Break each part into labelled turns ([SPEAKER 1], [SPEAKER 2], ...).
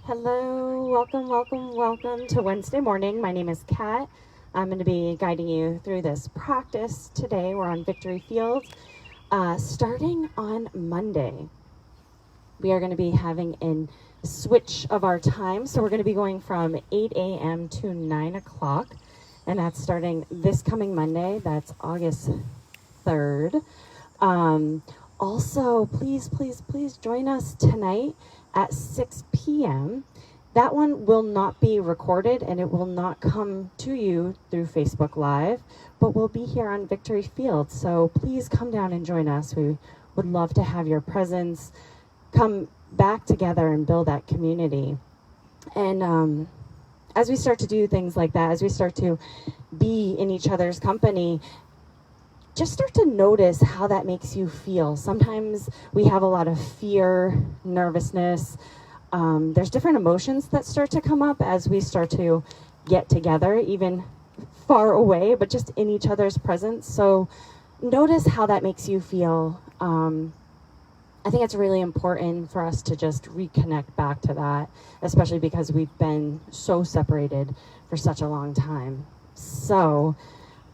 [SPEAKER 1] Hello, welcome to Wednesday morning. My name is Kat. I'm going to be guiding you through this practice today. We're on Victory Field. Starting on Monday, we are going to be having a switch of our time. So we're going to be going from 8 a.m. to 9 o'clock. And that's starting this coming Monday. That's August 3rd. Also, please join us tonight at 6 p.m. That one will not be recorded and it will not come to you through Facebook Live, but we'll be here on Victory Field. So please come down and join us. We would love to have your presence. Come back together and build that community. And as we start to do things like that, as we start to be in each other's company, just start to notice how that makes you feel. Sometimes we have a lot of fear, nervousness. There's different emotions that start to come up as we start to get together, even far away, but just in each other's presence. So notice how that makes you feel. I think it's really important for us to just reconnect back to that, especially because we've been so separated for such a long time. So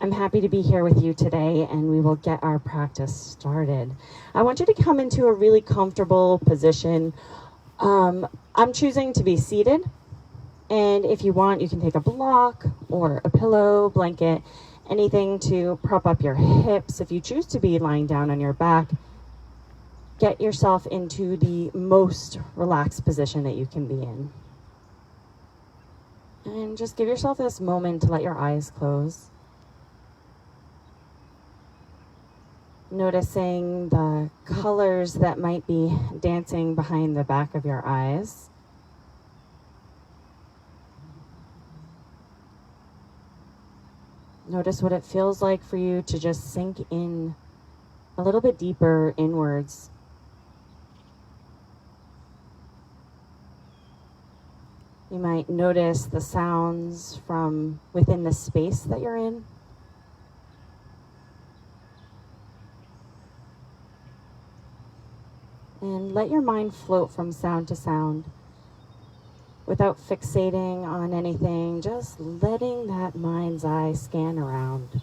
[SPEAKER 1] I'm happy to be here with you today, and we will get our practice started. I want you to come into a really comfortable position. I'm choosing to be seated, and if you want, you can take a block or a pillow, blanket, anything to prop up your hips. If you choose to be lying down on your back, get yourself into the most relaxed position that you can be in. And just give yourself this moment to let your eyes close. Noticing the colors that might be dancing behind the back of your eyes. Notice what it feels like for you to just sink in a little bit deeper inwards. You might notice the sounds from within the space that you're in. And let your mind float from sound to sound without fixating on anything, just letting that mind's eye scan around.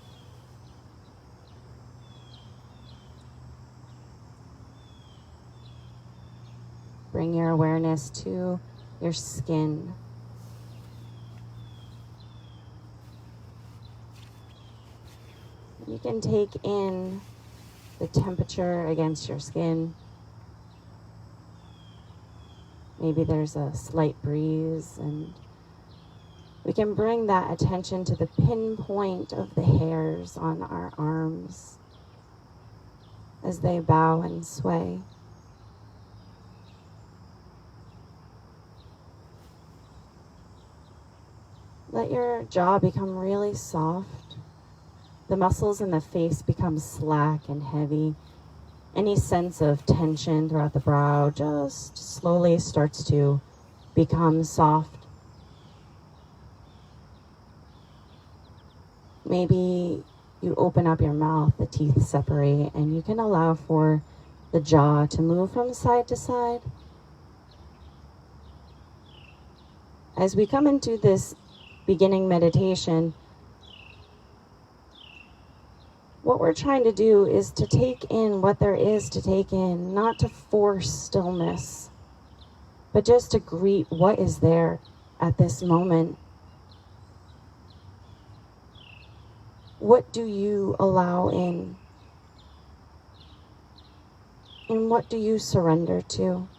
[SPEAKER 1] Bring your awareness to your skin. You can take in the temperature against your skin. Maybe there's a slight breeze, and we can bring that attention to the pinpoint of the hairs on our arms as they bow and sway. Let your jaw become really soft. The muscles in the face become slack and heavy. Any sense of tension throughout the brow just slowly starts to become soft. Maybe you open up your mouth, the teeth separate, and you can allow for the jaw to move from side to side. As we come into this beginning meditation, what we're trying to do is to take in what there is to take in, not to force stillness, but just to greet what is there at this moment. What do you allow in? And what do you surrender to?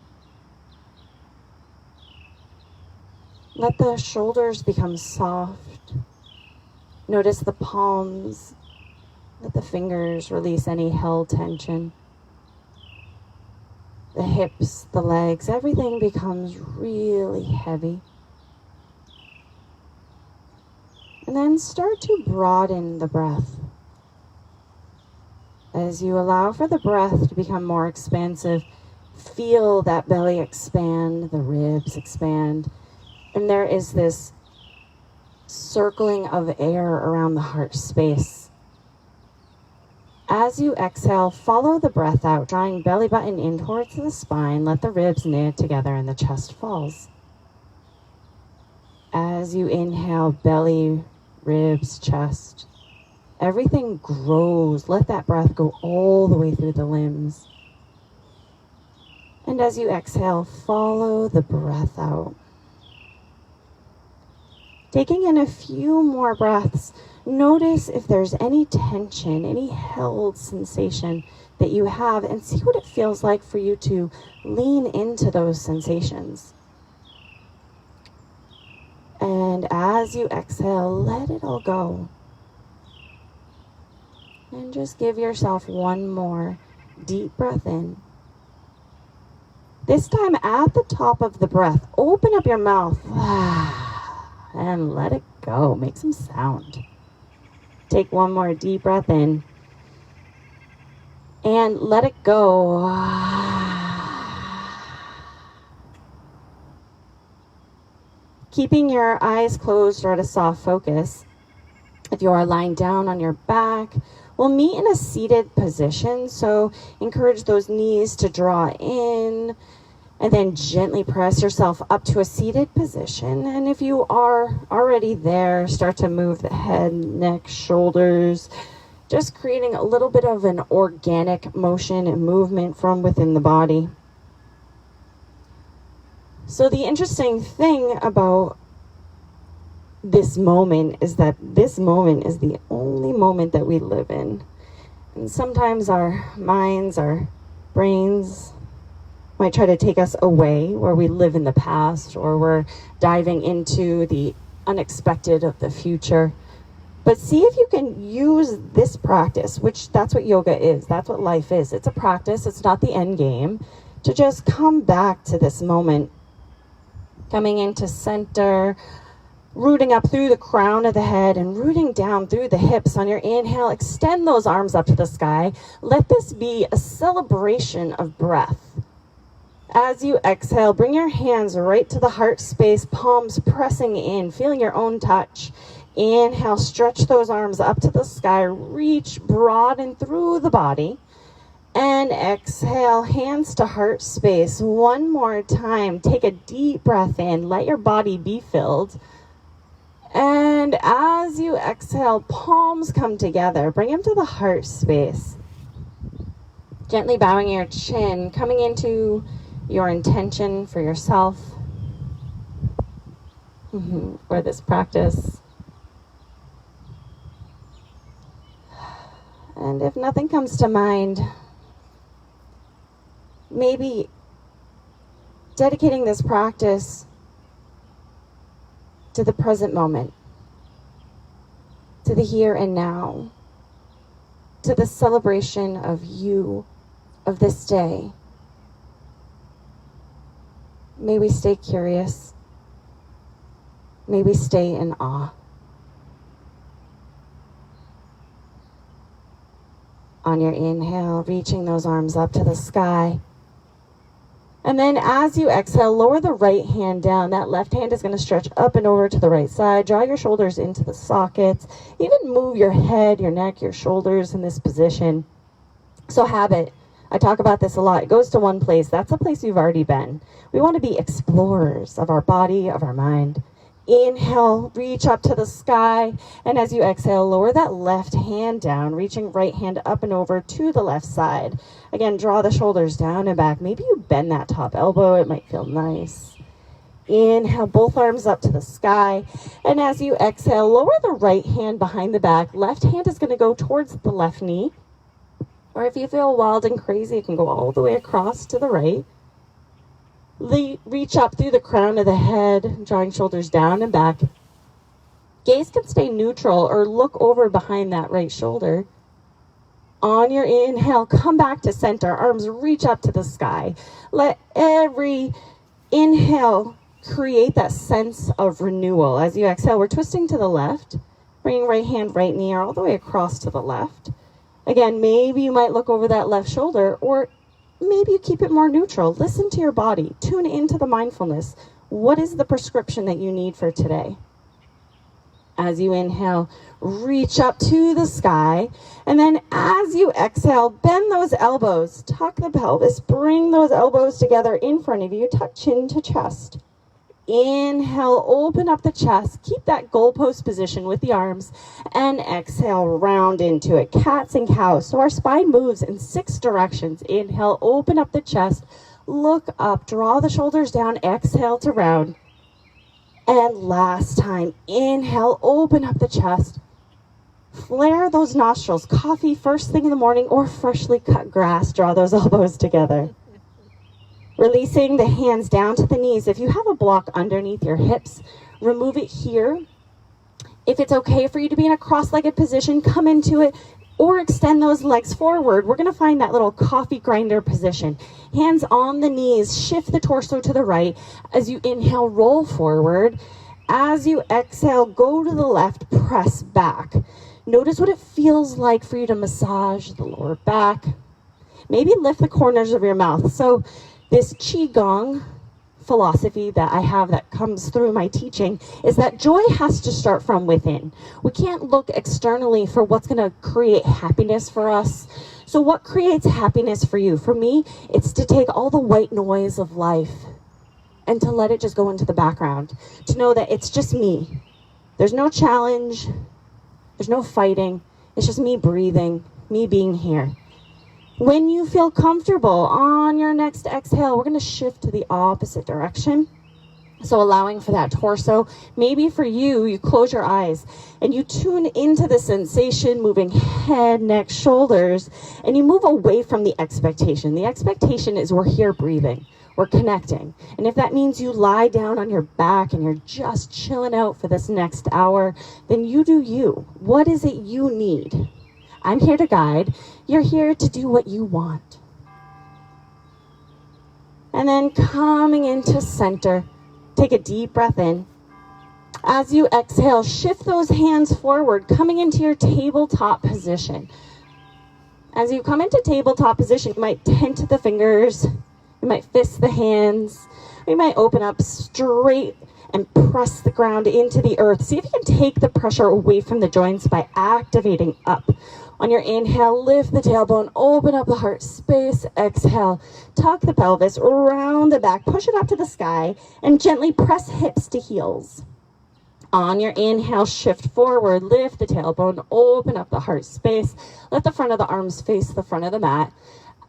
[SPEAKER 1] Let the shoulders become soft. Notice the palms. Let the fingers release any held tension. The hips, the legs, everything becomes really heavy. And then start to broaden the breath. As you allow for the breath to become more expansive, feel that belly expand, the ribs expand, and there is this circling of air around the heart space. As you exhale, follow the breath out, drawing belly button in towards the spine. Let the ribs knit together and the chest falls. As you inhale, belly, ribs, chest, everything grows. Let that breath go all the way through the limbs. And as you exhale, follow the breath out. Taking in a few more breaths, notice if there's any tension, any held sensation that you have, and see what it feels like for you to lean into those sensations. And as you exhale, let it all go. And just give yourself one more deep breath in. This time at the top of the breath, open up your mouth and let it go. Make some sound. Take one more deep breath in and let it go. Keeping your eyes closed or at a soft focus. If you are lying down on your back, we'll meet in a seated position. So encourage those knees to draw in and then gently press yourself up to a seated position. And if you are already there, start to move the head, neck, shoulders, just creating a little bit of an organic motion and movement from within the body. So the interesting thing about this moment is that this moment is the only moment that we live in. And sometimes our minds, our brains might try to take us away where we live in the past, or we're diving into the unexpected of the future. But see if you can use this practice, which that's what yoga is. That's what life is. It's a practice. It's not the end game. To just come back to this moment. Coming into center, rooting up through the crown of the head and rooting down through the hips. On your inhale, extend those arms up to the sky. Let this be a celebration of breath. As you exhale, bring your hands right to the heart space, palms pressing in, feeling your own touch. Inhale, stretch those arms up to the sky, reach, broaden through the body. And exhale, hands to heart space. One more time. Take a deep breath in. Let your body be filled. And as you exhale, palms come together. Bring them to the heart space. Gently bowing your chin, coming into your intention for yourself, for this practice. And if nothing comes to mind, maybe dedicating this practice to the present moment, to the here and now, to the celebration of you, of this day. May we stay curious. May we stay in awe. On your inhale, reaching those arms up to the sky. And then as you exhale, lower the right hand down. That left hand is going to stretch up and over to the right side. Draw your shoulders into the sockets. Even move your head, your neck, your shoulders in this position. So habit. I talk about this a lot. It goes to one place. That's the place you've already been. We want to be explorers of our body, of our mind. Inhale, reach up to the sky. And as you exhale, lower that left hand down, reaching right hand up and over to the left side. Again, draw the shoulders down and back. Maybe you bend that top elbow. It might feel nice. Inhale, both arms up to the sky. And as you exhale, lower the right hand behind the back. Left hand is going to go towards the left knee. Or if you feel wild and crazy, you can go all the way across to the right. Reach up through the crown of the head, drawing shoulders down and back. Gaze can stay neutral or look over behind that right shoulder. On your inhale, come back to center. Arms reach up to the sky. Let every inhale create that sense of renewal. As you exhale, we're twisting to the left. Bringing right hand, right knee all the way across to the left. Again, maybe you might look over that left shoulder, or maybe you keep it more neutral. Listen to your body. Tune into the mindfulness. What is the prescription that you need for today? As you inhale, reach up to the sky. And then as you exhale, bend those elbows. Tuck the pelvis. Bring those elbows together in front of you. Tuck chin to chest. inhale, open up the chest. Keep that goalpost position with the arms. And exhale, round into it. Cats and cows. So our spine moves in 6 directions. Inhale, open up the chest. Look up, draw the shoulders down. Exhale to round. And last time, inhale, open up the chest. Flare those nostrils. Coffee first thing in the morning or freshly cut grass. Draw those elbows together. Releasing the hands down to the knees. If you have a block underneath your hips, remove it here. If it's okay for you to be in a cross-legged position, come into it or extend those legs forward. We're going to find that little coffee grinder position. Hands on the knees, shift the torso to the right. As you inhale, roll forward. As you exhale, go to the left, press back. Notice what it feels like for you to massage the lower back. Maybe lift the corners of your mouth. So this Qigong philosophy that I have that comes through my teaching is that joy has to start from within. We can't look externally for what's going to create happiness for us. So what creates happiness for you? For me, it's to take all the white noise of life and to let it just go into the background. To know that it's just me. There's no challenge. There's no fighting. It's just me breathing, me being here. When you feel comfortable on your next exhale, we're going to shift to the opposite direction. So allowing for that torso. Maybe for you, you close your eyes and you tune into the sensation, moving head, neck, shoulders, and you move away from the expectation. The expectation is we're here breathing. We're connecting. And if that means you lie down on your back and you're just chilling out for this next hour, then you do you. What is it you need? I'm here to guide. You're here to do what you want. And then coming into center, take a deep breath in. As you exhale, shift those hands forward, coming into your tabletop position. As you come into tabletop position, you might tent the fingers, you might fist the hands, you might open up straight and press the ground into the earth. See if you can take the pressure away from the joints by activating up. On your inhale, lift the tailbone, open up the heart space. Exhale, tuck the pelvis, round the back, push it up to the sky, and gently press hips to heels. On your inhale, shift forward, lift the tailbone, open up the heart space. Let the front of the arms face the front of the mat.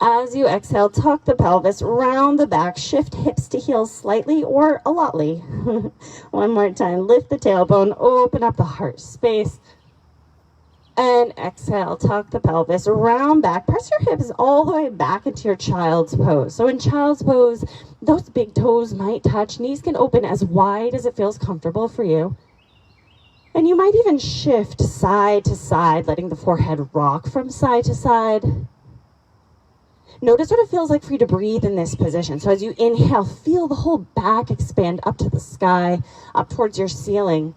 [SPEAKER 1] As you exhale, tuck the pelvis, round the back, shift hips to heels slightly or a lotly. One more time, lift the tailbone, open up the heart space. And exhale, tuck the pelvis, round back, press your hips all the way back into your child's pose. So in child's pose, those big toes might touch, knees can open as wide as it feels comfortable for you. And you might even shift side to side, letting the forehead rock from side to side. Notice what it feels like for you to breathe in this position. So as you inhale, feel the whole back expand up to the sky, up towards your ceiling.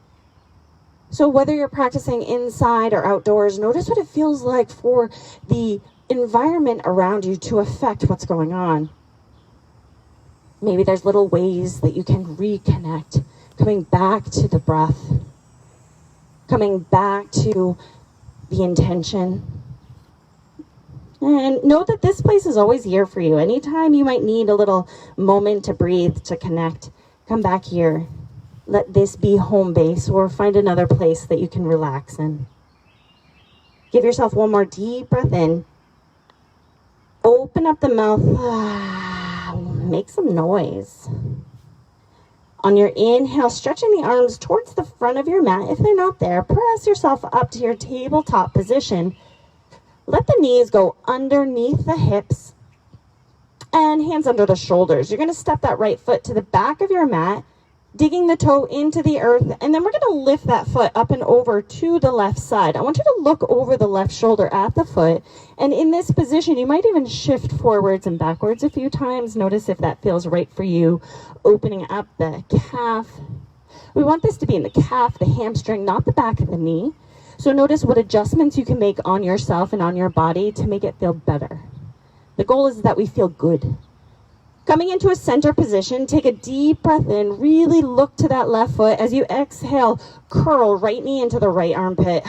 [SPEAKER 1] So whether you're practicing inside or outdoors, notice what it feels like for the environment around you to affect what's going on. Maybe there's little ways that you can reconnect, coming back to the breath, coming back to the intention. And know that this place is always here for you. Anytime you might need a little moment to breathe, to connect, come back here. Let this be home base, or find another place that you can relax in. Give yourself one more deep breath in. Open up the mouth. Make some noise. On your inhale, stretching the arms towards the front of your mat. If they're not there, press yourself up to your tabletop position. Let the knees go underneath the hips and hands under the shoulders. You're going to step that right foot to the back of your mat, digging the toe into the earth, and then we're going to lift that foot up and over to the left side. I want you to look over the left shoulder at the foot, and in this position, you might even shift forwards and backwards a few times. Notice if that feels right for you, opening up the calf. We want this to be in the calf, the hamstring, not the back of the knee. So notice what adjustments you can make on yourself and on your body to make it feel better. The goal is that we feel good. Coming into a center position, take a deep breath in, really look to that left foot. As you exhale, curl right knee into the right armpit.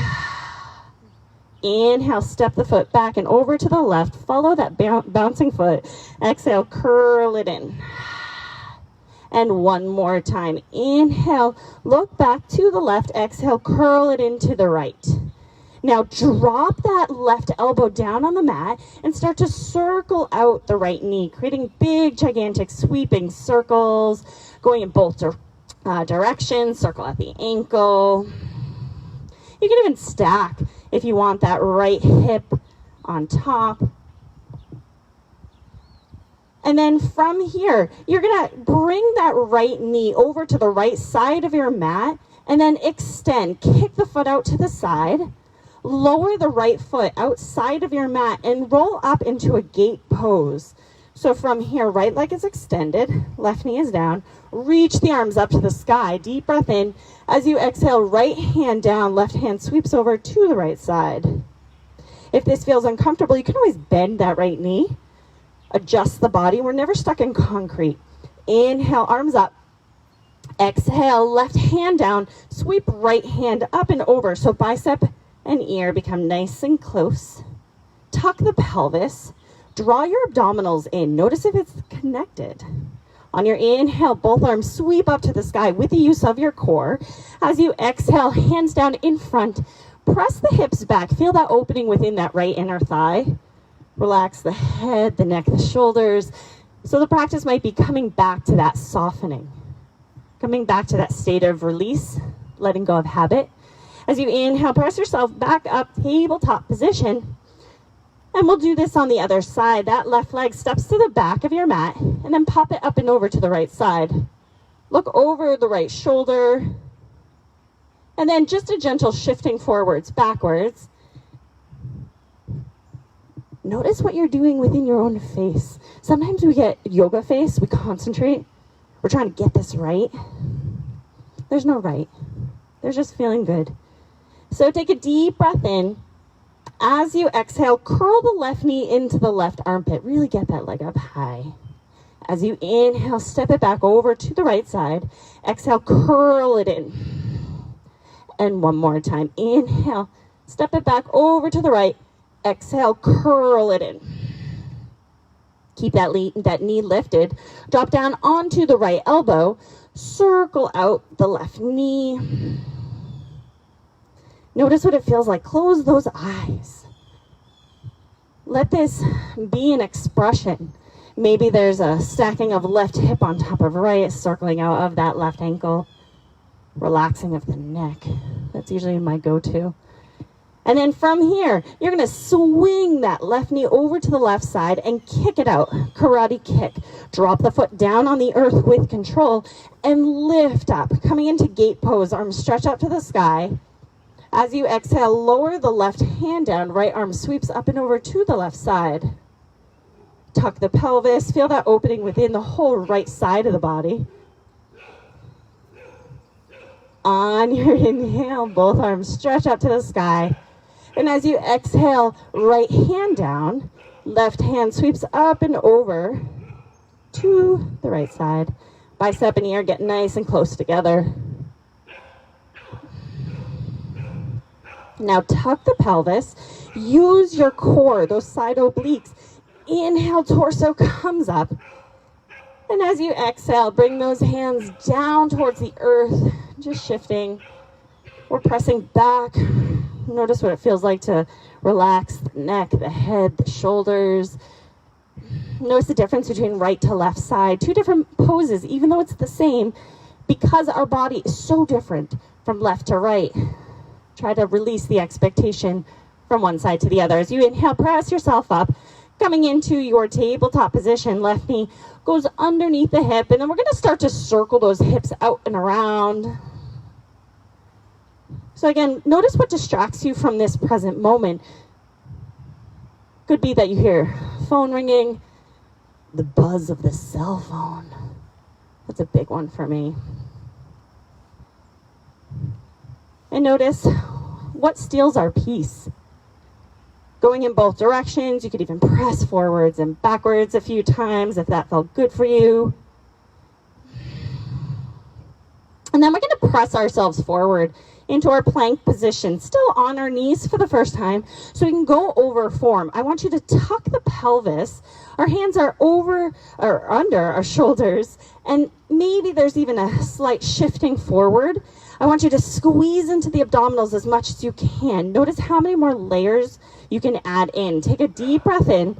[SPEAKER 1] Inhale, step the foot back and over to the left. Follow that bouncing foot. Exhale, curl it in. And one more time. Inhale, look back to the left. Exhale, curl it into the right. Now drop that left elbow down on the mat and start to circle out the right knee, creating big, gigantic, sweeping circles, going in both directions. Circle at the ankle. You can even stack if you want that right hip on top. And then from here, you're gonna bring that right knee over to the right side of your mat and then extend. Kick the foot out to the side. Lower the right foot outside of your mat and roll up into a gate pose. So from here, right leg is extended, left knee is down. Reach the arms up to the sky. Deep breath in. As you exhale, right hand down, left hand sweeps over to the right side. If this feels uncomfortable, you can always bend that right knee. Adjust the body. We're never stuck in concrete. Inhale, arms up. Exhale, left hand down. Sweep right hand up and over. So bicep and ear become nice and close. Tuck the pelvis. Draw your abdominals in. Notice if it's connected. On your inhale, both arms sweep up to the sky with the use of your core. As you exhale, hands down in front. Press the hips back. Feel that opening within that right inner thigh. Relax the head, the neck, the shoulders. So the practice might be coming back to that softening. Coming back to that state of release, letting go of habit. As you inhale, press yourself back up, tabletop position. And we'll do this on the other side. That left leg steps to the back of your mat and then pop it up and over to the right side. Look over the right shoulder. And then just a gentle shifting forwards, backwards. Notice what you're doing within your own face. Sometimes we get yoga face, we concentrate. We're trying to get this right. There's no right. There's just feeling good. So take a deep breath in. As you exhale, curl the left knee into the left armpit. Really get that leg up high. As you inhale, step it back over to the right side. Exhale, curl it in. And one more time. Inhale, step it back over to the right. Exhale, curl it in. Keep that knee lifted. Drop down onto the right elbow. Circle out the left knee. Notice what it feels like. Close those eyes. Let this be an expression. Maybe there's a stacking of left hip on top of right, circling out of that left ankle, relaxing of the neck. That's usually my go-to. And then from here, you're going to swing that left knee over to the left side and kick it out. Karate kick. Drop the foot down on the earth with control and lift up. Coming into gate pose, arms stretch up to the sky. As you exhale, lower the left hand down. Right arm sweeps up and over to the left side. Tuck the pelvis. Feel that opening within the whole right side of the body. On your inhale, both arms stretch up to the sky. And as you exhale, right hand down, left hand sweeps up and over to the right side. Bicep and ear get nice and close together. Now tuck the pelvis. Use your core, those side obliques. Inhale, torso comes up. And as you exhale, bring those hands down towards the earth, just shifting. We're pressing back. Notice what it feels like to relax the neck, the head, the shoulders. Notice the difference between right to left side. Two different poses, even though it's the same, because our body is so different from left to right. Try to release the expectation from one side to the other. As you inhale, press yourself up. Coming into your tabletop position, left knee goes underneath the hip, and then we're going to start to circle those hips out and around. So again, notice what distracts you from this present moment. Could be that you hear phone ringing, the buzz of the cell phone. That's a big one for me. And notice what steals our peace. Going in both directions. You could even press forwards and backwards a few times if that felt good for you. And then we're going to press ourselves forward into our plank position, still on our knees for the first time, so we can go over form. I want you to tuck the pelvis. Our hands are over or under our shoulders, and maybe there's even a slight shifting forward. I want you to squeeze into the abdominals as much as you can. Notice how many more layers you can add in. Take a deep breath in.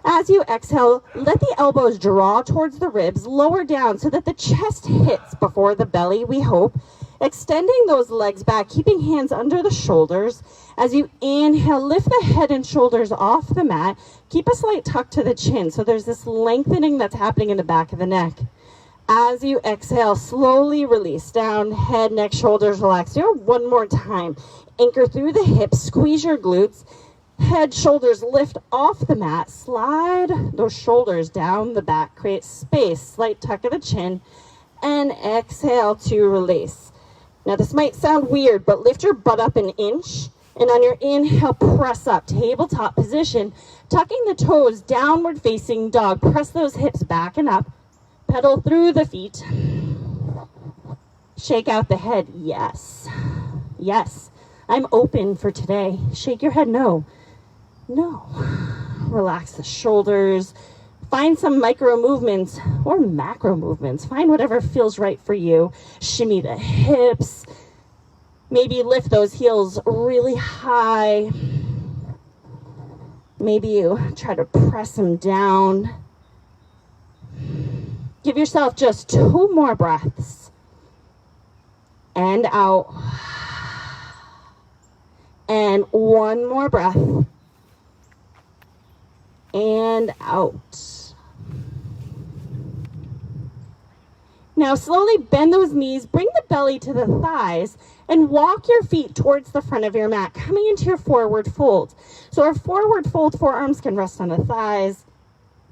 [SPEAKER 1] As you exhale, let the elbows draw towards the ribs, lower down so that the chest hits before the belly, we hope. Extending those legs back, keeping hands under the shoulders. As you inhale, lift the head and shoulders off the mat. Keep a slight tuck to the chin, so there's this lengthening that's happening in the back of the neck. As you exhale, slowly release down, head, neck, shoulders, relax. Do it one more time. Anchor through the hips, squeeze your glutes. Head, shoulders lift off the mat. Slide those shoulders down the back. Create space, slight tuck of the chin. And exhale to release. Now this might sound weird, but lift your butt up an inch. And on your inhale, press up, tabletop position. Tucking the toes, downward facing dog. Press those hips back and up. Pedal through the feet. Shake out the head. Yes. Yes. I'm open for today. Shake your head. No. No. Relax the shoulders. Find some micro movements or macro movements. Find whatever feels right for you. Shimmy the hips. Maybe lift those heels really high. Maybe you try to press them down. Give yourself just 2 more breaths. And out. And 1 more breath. And out. Now slowly bend those knees, bring the belly to the thighs, and walk your feet towards the front of your mat, coming into your forward fold. So our forward fold, forearms can rest on the thighs.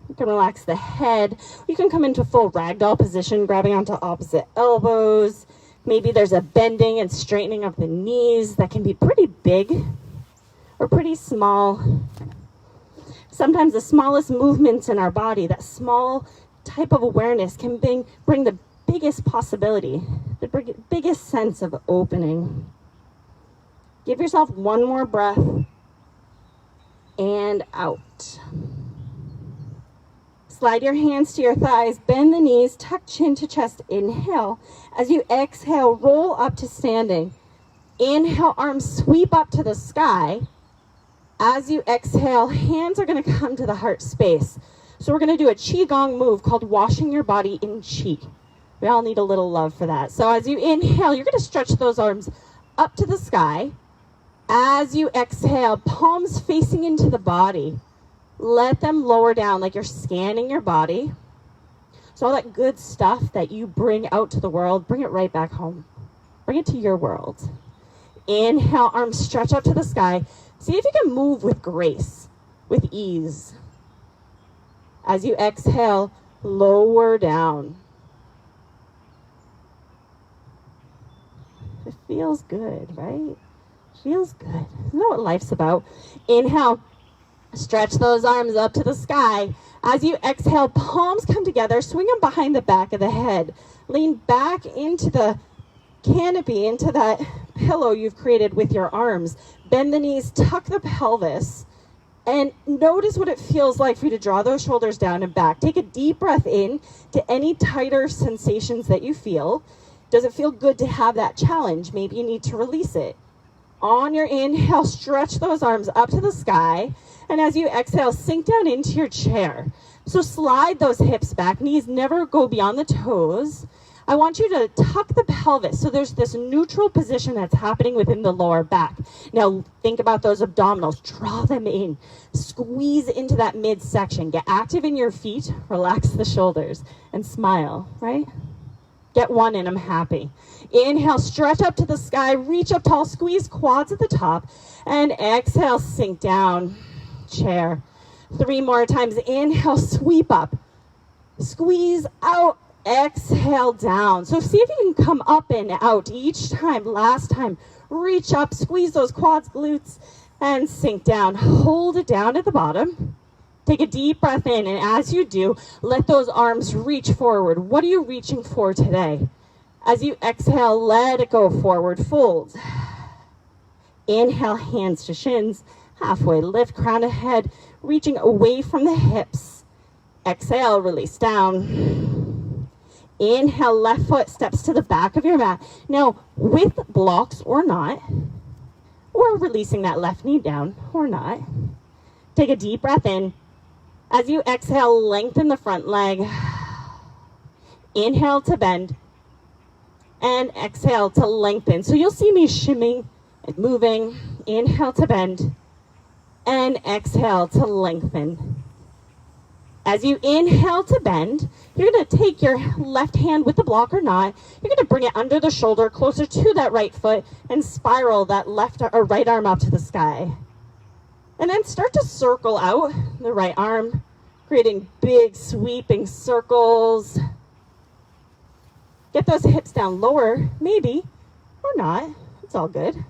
[SPEAKER 1] You can relax the head. You can come into full ragdoll position, grabbing onto opposite elbows. Maybe there's a bending and straightening of the knees that can be pretty big or pretty small. Sometimes the smallest movements in our body, that small type of awareness can bring the biggest possibility, the biggest sense of opening. Give yourself 1 more breath and out. Slide your hands to your thighs, bend the knees, tuck chin to chest, inhale. As you exhale, roll up to standing. Inhale, arms sweep up to the sky. As you exhale, hands are going to come to the heart space. So we're going to do a qigong move called washing your body in qi. We all need a little love for that. So as you inhale, you're going to stretch those arms up to the sky. As you exhale, palms facing into the body. Let them lower down like you're scanning your body. So all that good stuff that you bring out to the world, bring it right back home. Bring it to your world. Inhale, arms stretch up to the sky. See if you can move with grace, with ease. As you exhale, lower down. It feels good, right? Feels good. Isn't that what life's about? Inhale, stretch those arms up to the sky. As you exhale, palms come together, swing them behind the back of the head. Lean back into the canopy, into that pillow you've created with your arms. Bend the knees, tuck the pelvis, and notice what it feels like for you to draw those shoulders down and back. Take a deep breath in to any tighter sensations that you feel. Does it feel good to have that challenge? Maybe you need to release it. On your inhale, stretch those arms up to the sky. And as you exhale, sink down into your chair. So slide those hips back. Knees never go beyond the toes. I want you to tuck the pelvis. So there's this neutral position that's happening within the lower back. Now think about those abdominals. Draw them in. Squeeze into that midsection. Get active in your feet. Relax the shoulders. And smile, right? Get 1 in, I'm happy. Inhale, stretch up to the sky. Reach up tall. Squeeze quads at the top. And exhale, sink down. Chair. 3 more times. Inhale, sweep up. Squeeze out. Exhale down. So see if you can come up and out each time. Last time, reach up, squeeze those quads, glutes, and sink down. Hold it down at the bottom. Take a deep breath in, and as you do, let those arms reach forward. What are you reaching for today? As you exhale, let it go, forward fold. Inhale, hands to shins, halfway lift, crown of head, reaching away from the hips. Exhale, release down. Inhale, left foot steps to the back of your mat. Now, with blocks or not, or releasing that left knee down or not, take a deep breath in. As you exhale, lengthen the front leg. Inhale to bend. And exhale to lengthen. So you'll see me shimming and moving. Inhale to bend. And exhale to lengthen. As you inhale to bend, you're going to take your left hand with the block or not. You're going to bring it under the shoulder, closer to that right foot, and spiral that left or right arm up to the sky. And then start to circle out the right arm, creating big sweeping circles. Get those hips down lower, maybe, or not. It's all good.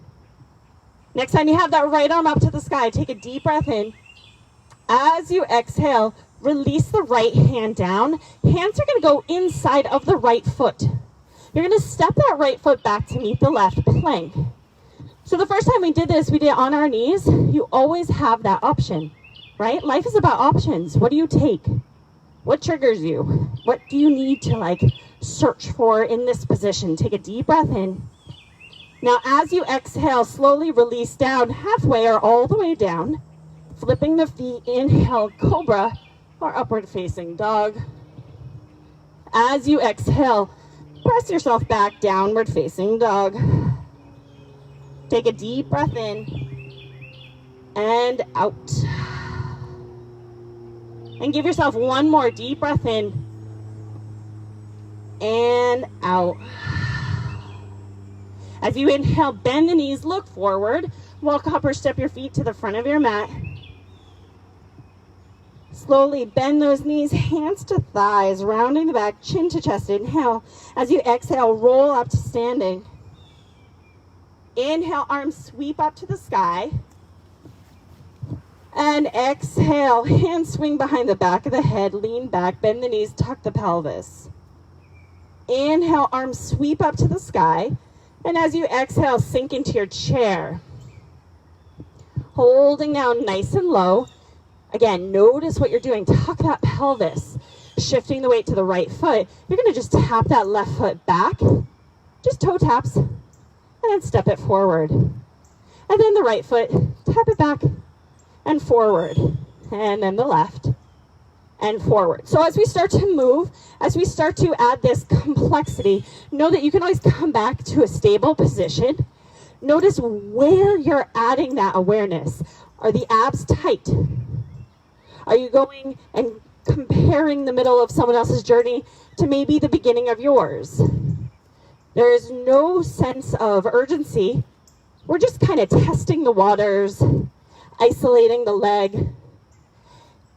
[SPEAKER 1] Next time you have that right arm up to the sky, take a deep breath in. As you exhale, release the right hand down. Hands are going to go inside of the right foot. You're going to step that right foot back to meet the left, plank. So the first time we did this, we did it on our knees. You always have that option, right? Life is about options. What do you take? What triggers you? What do you need to search for in this position? Take a deep breath in. Now as you exhale, slowly release down halfway or all the way down. Flipping the feet, inhale, cobra or upward facing dog. As you exhale, press yourself back, downward facing dog. Take a deep breath in and out. And give yourself one more deep breath in and out. As you inhale, bend the knees, look forward. Walk up or step your feet to the front of your mat. Slowly bend those knees, hands to thighs, rounding the back, chin to chest. Inhale. As you exhale, roll up to standing. Inhale, arms sweep up to the sky. And exhale, hands swing behind the back of the head, lean back, bend the knees, tuck the pelvis. Inhale, arms sweep up to the sky. And as you exhale, sink into your chair. Holding down nice and low. Again, notice what you're doing. Tuck that pelvis. Shifting the weight to the right foot. You're going to just tap that left foot back. Just toe taps. And then step it forward. And then the right foot, tap it back and forward. And then the left and forward. So as we start to move, as we start to add this complexity, know that you can always come back to a stable position. Notice where you're adding that awareness. Are the abs tight? Are you going and comparing the middle of someone else's journey to maybe the beginning of yours? There is no sense of urgency. We're just kind of testing the waters, isolating the leg.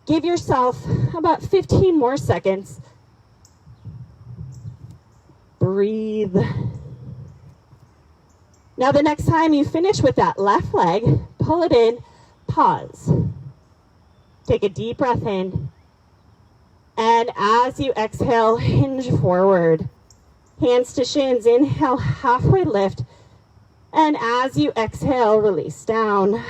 [SPEAKER 1] Give yourself about 15 more seconds. Breathe. Now the next time you finish with that left leg, pull it in, pause. Take a deep breath in. And as you exhale, hinge forward. Hands to shins, inhale, halfway lift. And as you exhale, release down.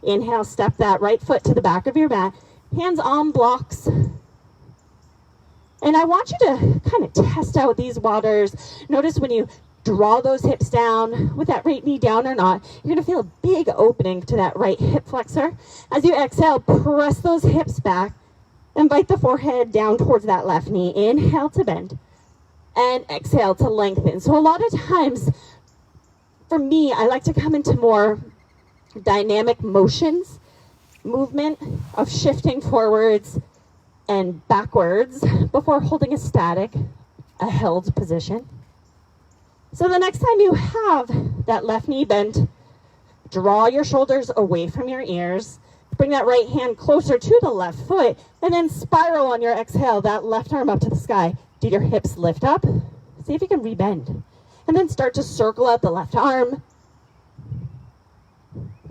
[SPEAKER 1] Inhale, step that right foot to the back of your mat. Hands on blocks. And I want you to kind of test out these waters. Notice when you draw those hips down with that right knee down or not, you're going to feel a big opening to that right hip flexor. As you exhale, press those hips back. Invite the forehead down towards that left knee. Inhale to bend. And exhale to lengthen. So a lot of times, for me, I like to come into more dynamic motions, movement of shifting forwards and backwards before holding a static, a held position. So the next time you have that left knee bent, draw your shoulders away from your ears, bring that right hand closer to the left foot, and then spiral on your exhale, that left arm up to the sky. Do your hips lift up? See if you can rebend. And then start to circle out the left arm.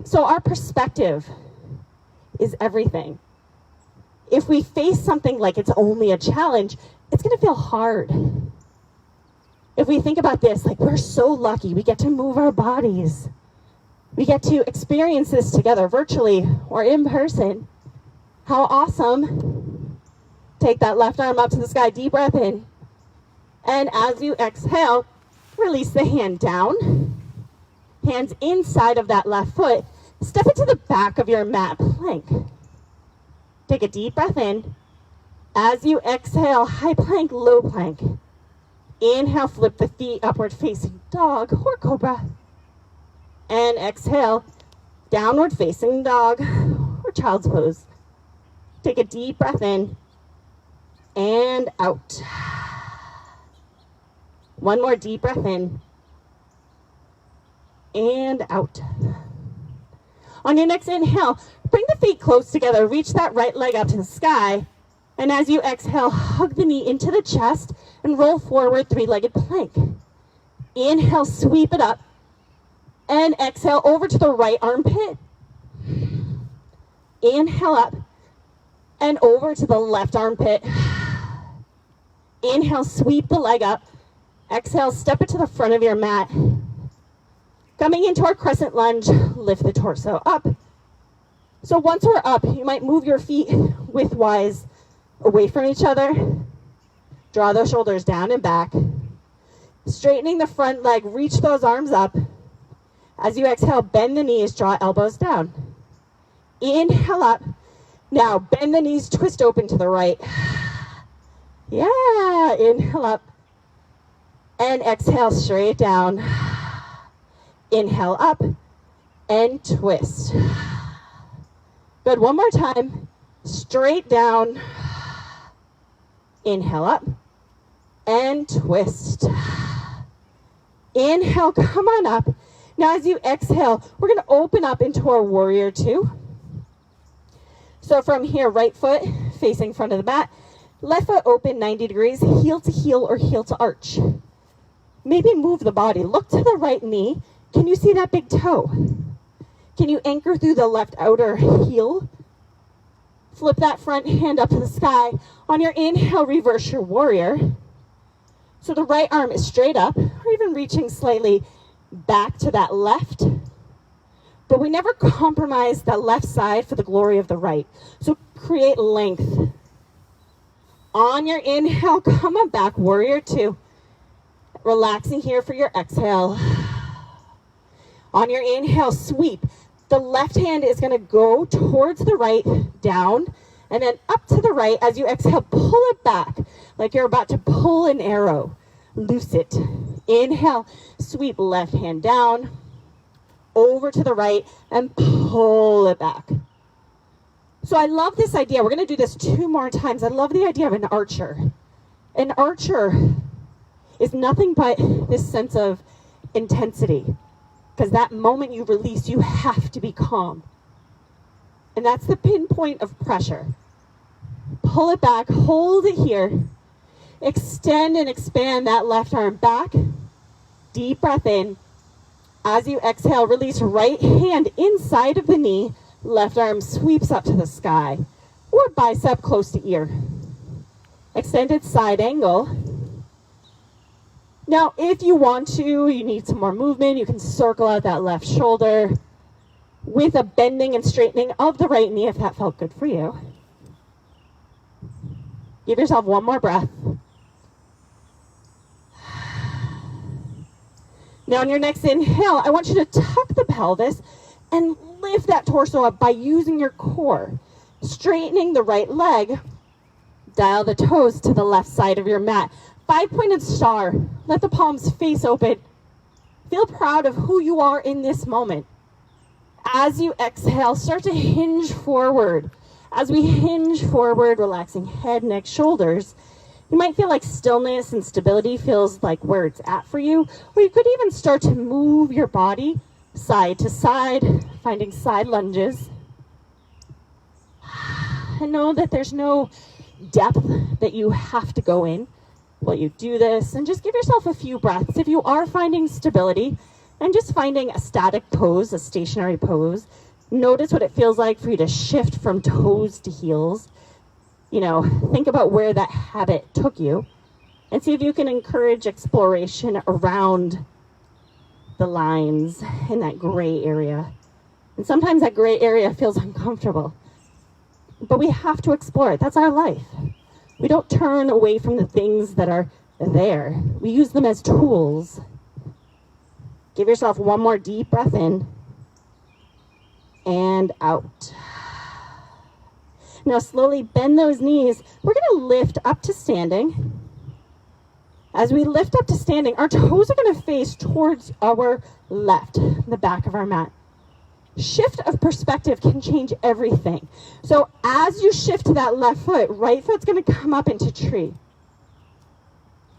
[SPEAKER 1] So our perspective is everything. If we face something like it's only a challenge, it's going to feel hard. If we think about this, like, we're so lucky. We get to move our bodies. We get to experience this together, virtually or in person. How awesome. Take that left arm up to the sky. Deep breath in. And as you exhale, release the hand down. Hands inside of that left foot. Step into the back of your mat, plank. Take a deep breath in. As you exhale, high plank, low plank. Inhale, flip the feet, upward facing dog or cobra. And exhale, downward facing dog or child's pose. Take a deep breath in and out. One more deep breath in and out. On your next inhale, bring the feet close together. Reach that right leg up to the sky. And as you exhale, hug the knee into the chest and roll forward, three-legged plank. Inhale, sweep it up. And exhale over to the right armpit. Inhale up and over to the left armpit. Inhale, sweep the leg up. Exhale, step it to the front of your mat. Coming into our crescent lunge, lift the torso up. So once we're up, you might move your feet widthwise away from each other. Draw those shoulders down and back. Straightening the front leg, reach those arms up. As you exhale, bend the knees, draw elbows down. Inhale up. Now bend the knees, twist open to the right. Yeah, inhale up. And exhale, straight down. Inhale up and twist. Good, one more time. Straight down. Inhale up and twist. Inhale, come on up. Now as you exhale, we're going to open up into our warrior two. So from here, right foot facing front of the mat, left foot open 90 degrees, heel to heel or heel to arch. Maybe move the body. Look to the right knee. Can you see that big toe? Can you anchor through the left outer heel? Flip that front hand up to the sky. On your inhale, reverse your warrior. So the right arm is straight up, or even reaching slightly back to that left. But we never compromise that left side for the glory of the right. So create length. On your inhale, come on back, warrior two. Relaxing here for your exhale. On your inhale, sweep. The left hand is going to go towards the right, down, and then up to the right. As you exhale, pull it back like you're about to pull an arrow. Loose it. Inhale, sweep left hand down, over to the right, and pull it back. So I love this idea. We're going to do this 2 more times. I love the idea of an archer. An archer is nothing but this sense of intensity. Because that moment you release, you have to be calm. And that's the pinpoint of pressure. Pull it back, hold it here. Extend and expand that left arm back. Deep breath in. As you exhale, release right hand inside of the knee. Left arm sweeps up to the sky. Or bicep close to ear. Extended side angle. Now, if you want to, you need some more movement, you can circle out that left shoulder with a bending and straightening of the right knee if that felt good for you. Give yourself one more breath. Now, on your next inhale, I want you to tuck the pelvis and lift that torso up by using your core. Straightening the right leg, dial the toes to the left side of your mat. 5-pointed star. Let the palms face open. Feel proud of who you are in this moment. As you exhale, start to hinge forward. As we hinge forward, relaxing head, neck, shoulders, you might feel like stillness and stability feels like where it's at for you. Or you could even start to move your body side to side, finding side lunges. And know that there's no depth that you have to go in while you do this, and just give yourself a few breaths. If you are finding stability and just finding a static pose, a stationary pose, notice what it feels like for you to shift from toes to heels. You know, think about where that habit took you. And see if you can encourage exploration around the lines in that gray area. And sometimes that gray area feels uncomfortable, but we have to explore it. That's our life. We don't turn away from the things that are there. We use them as tools. Give yourself one more deep breath in and out. Now slowly bend those knees. We're going to lift up to standing. As we lift up to standing, our toes are going to face towards our left, the back of our mat. Shift of perspective can change everything. So as you shift to that left foot, right foot's going to come up into tree.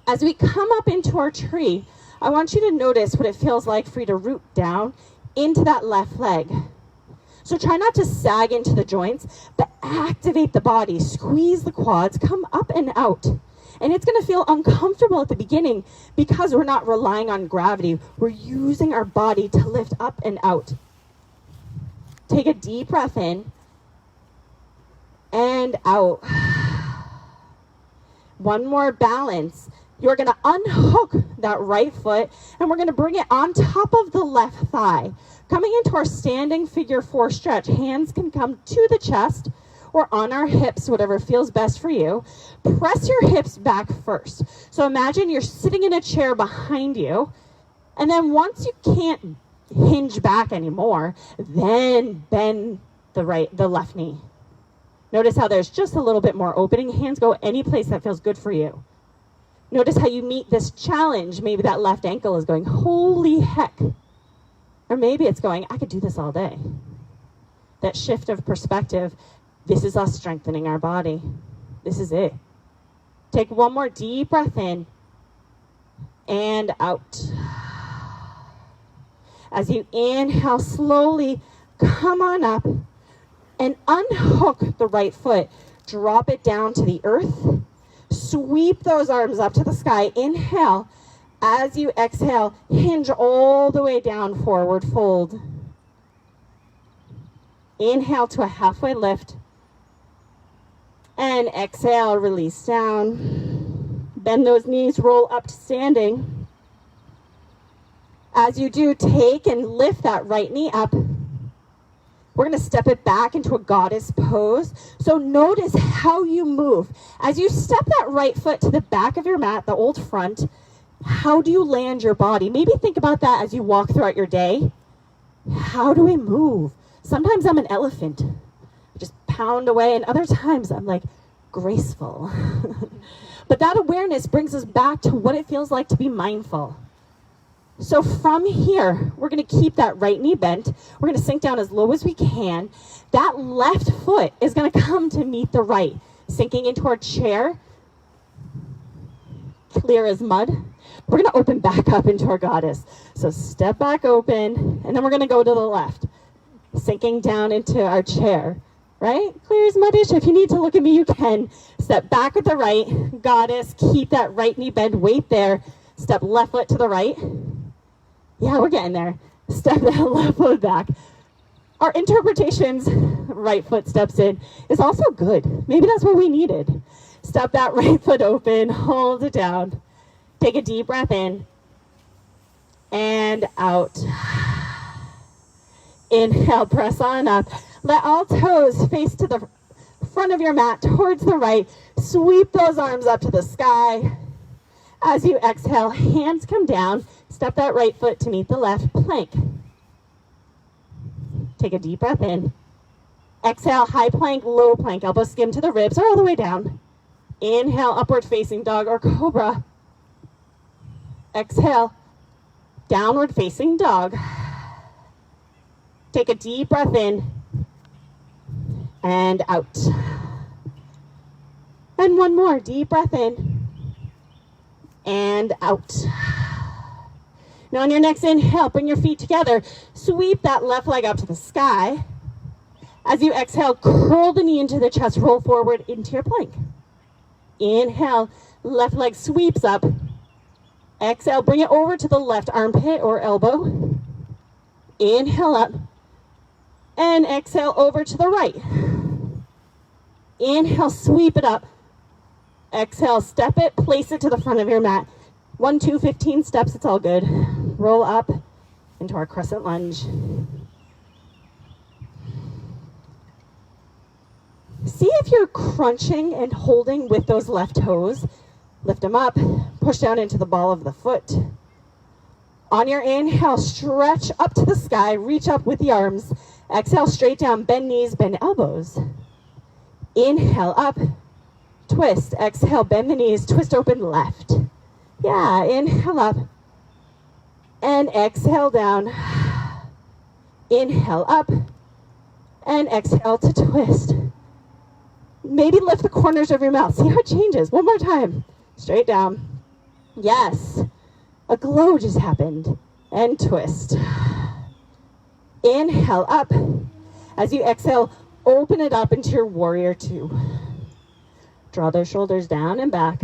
[SPEAKER 1] As we come up into our tree, I want you to notice what it feels like for you to root down into that left leg. So try not to sag into the joints, but activate the body, squeeze the quads, come up and out. And it's going to feel uncomfortable at the beginning because we're not relying on gravity. We're using our body to lift up and out. Take a deep breath in and out. One more balance. You're going to unhook that right foot and we're going to bring it on top of the left thigh. Coming into our standing figure 4 stretch, hands can come to the chest or on our hips, whatever feels best for you. Press your hips back first. So imagine you're sitting in a chair behind you, and then once you can't hinge back anymore, then bend the left knee. Notice how there's just a little bit more opening. Hands go any place that feels good for you. Notice how you meet this challenge. Maybe that left ankle is going, holy heck. Or maybe it's going, I could do this all day. That shift of perspective, this is us strengthening our body. This is it. Take one more deep breath in and out. As you inhale, slowly come on up and unhook the right foot. Drop it down to the earth. Sweep those arms up to the sky. Inhale. As you exhale, hinge all the way down, forward fold. Inhale to a halfway lift. And exhale, release down. Bend those knees, roll up to standing. As you do, take and lift that right knee up. We're going to step it back into a goddess pose. So notice how you move. As you step that right foot to the back of your mat, the old front, how do you land your body? Maybe think about that as you walk throughout your day. How do we move? Sometimes I'm an elephant. Just pound away, and other times I'm like graceful. But that awareness brings us back to what it feels like to be mindful. So from here, we're going to keep that right knee bent. We're going to sink down as low as we can. That left foot is going to come to meet the right, sinking into our chair, clear as mud. We're going to open back up into our goddess. So step back open, and then we're going to go to the left, sinking down into our chair. Right? Clear as mud-ish. If you need to look at me, you can. Step back with the right. Goddess, keep that right knee bend. Weight there. Step left foot to the right. Yeah, we're getting there. Step that left foot back. Our interpretations, right foot steps in, is also good. Maybe that's what we needed. Step that right foot open. Hold it down. Take a deep breath in. And out. Inhale, press on up. Let all toes face to the front of your mat towards the right. Sweep those arms up to the sky. As you exhale, hands come down. Step that right foot to meet the left. Plank. Take a deep breath in. Exhale, high plank, low plank. Elbows skim to the ribs or all the way down. Inhale, upward facing dog or cobra. Exhale, downward facing dog. Take a deep breath in and out. And one more deep breath in and out. Now on your next inhale, bring your feet together. Sweep that left leg up to the sky. As you exhale, curl the knee into the chest, roll forward into your plank. Inhale, left leg sweeps up. Exhale, bring it over to the left armpit or elbow. Inhale up. And exhale over to the right. Inhale, sweep it up. Exhale, step it, place it to the front of your mat. 1, 2, 15 steps, it's all good. Roll up into our crescent lunge. See if you're crunching and holding with those left toes. Lift them up, push down into the ball of the foot. On your inhale, stretch up to the sky, reach up with the arms. Exhale, straight down, bend knees, bend elbows. Inhale, up, twist. Exhale, bend the knees, twist open left. Yeah, inhale up. And exhale down. Inhale up. And exhale to twist. Maybe lift the corners of your mouth. See how it changes. One more time. Straight down. Yes. A glow just happened. And twist. Inhale up. As you exhale, open it up into your warrior two. Draw those shoulders down and back.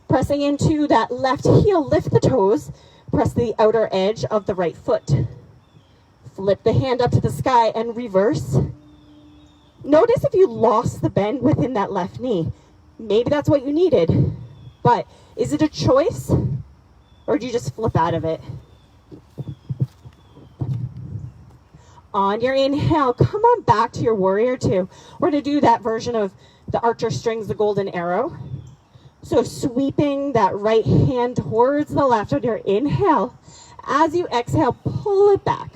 [SPEAKER 1] Pressing into that left heel, lift the toes. Press the outer edge of the right foot. Flip the hand up to the sky and reverse. Notice if you lost the bend within that left knee. Maybe that's what you needed. But is it a choice? Or do you just flip out of it? On your inhale, come on back to your warrior two. We're going to do that version of the archer strings the golden arrow. So sweeping that right hand towards the left on your inhale. As you exhale, pull it back.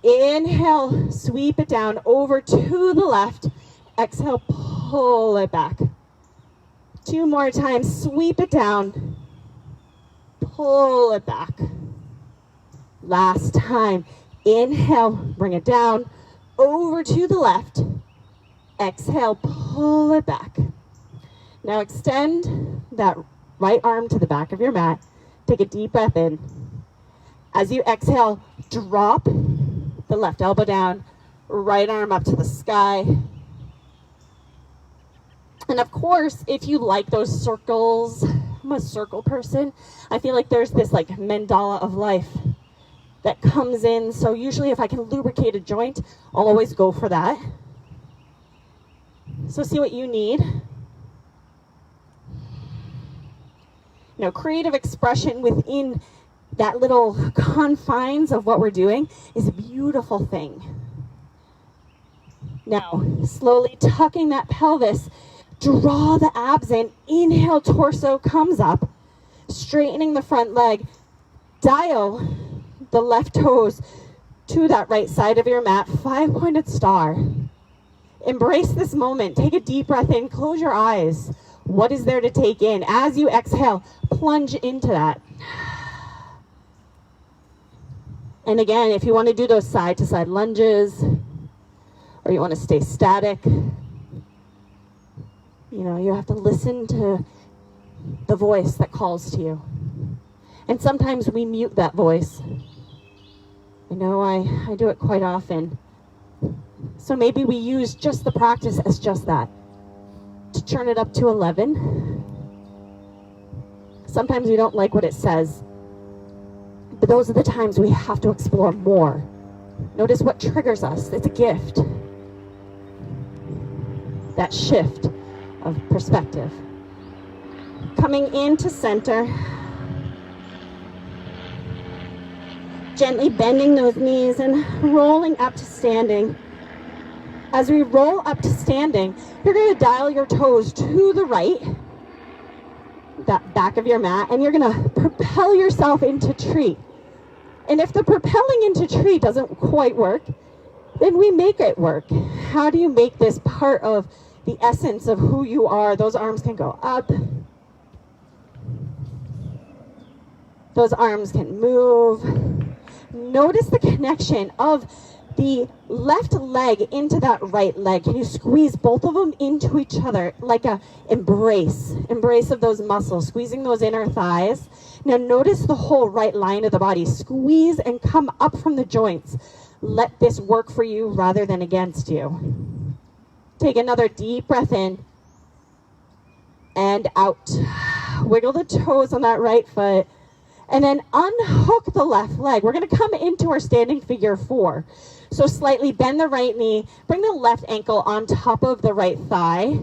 [SPEAKER 1] Inhale, sweep it down over to the left. Exhale, pull it back. 2 more times, sweep it down. Pull it back. Last time. Inhale, bring it down, over to the left. Exhale, pull it back. Now extend that right arm to the back of your mat. Take a deep breath in. As you exhale, drop the left elbow down, right arm up to the sky. And of course, if you like those circles, I'm a circle person. I feel like there's this like mandala of life that comes in. So usually if I can lubricate a joint, I'll always go for that. So see what you need. You know, creative expression within that little confines of what we're doing is a beautiful thing. Now, slowly tucking that pelvis, draw the abs in, inhale, torso comes up, straightening the front leg, dial the left toes to that right side of your mat, 5-pointed star. Embrace this moment. Take a deep breath in. Close your eyes. What is there to take in? As you exhale, plunge into that. And again, if you want to do those side-to-side lunges, or you want to stay static, you know, you have to listen to the voice that calls to you. And sometimes we mute that voice. I know I do it quite often. So maybe we use just the practice as just that, to turn it up to 11. Sometimes we don't like what it says, but those are the times we have to explore more. Notice what triggers us. It's a gift. That shift of perspective. Coming into center. Gently bending those knees and rolling up to standing. As we roll up to standing, you're going to dial your toes to the right, that back of your mat, and you're going to propel yourself into tree. And if the propelling into tree doesn't quite work, then we make it work. How do you make this part of the essence of who you are? Those arms can go up. Those arms can move. Notice the connection of the left leg into that right leg. Can you squeeze both of them into each other like a embrace of those muscles, squeezing those inner thighs. Now notice the whole right line of the body. Squeeze and come up from the joints. Let this work for you rather than against you. Take another deep breath in and out. Wiggle the toes on that right foot. And then unhook the left leg. We're going to come into our standing figure 4. So slightly bend the right knee, bring the left ankle on top of the right thigh,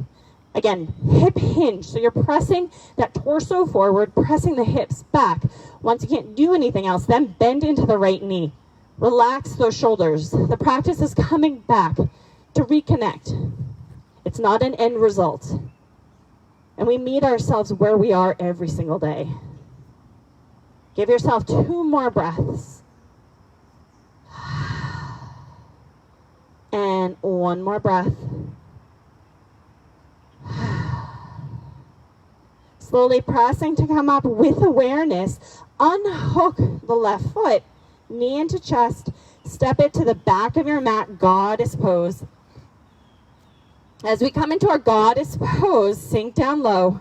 [SPEAKER 1] Again, hip hinge. So you're pressing that torso forward, pressing the hips back. Once you can't do anything else, then bend into the right knee. Relax those shoulders. The practice is coming back to reconnect. It's not an end result. And we meet ourselves where we are every single day. Give yourself 2 more breaths. And 1 more breath. Slowly pressing to come up with awareness. Unhook the left foot, knee into chest. Step it to the back of your mat, goddess pose. As we come into our goddess pose, sink down low.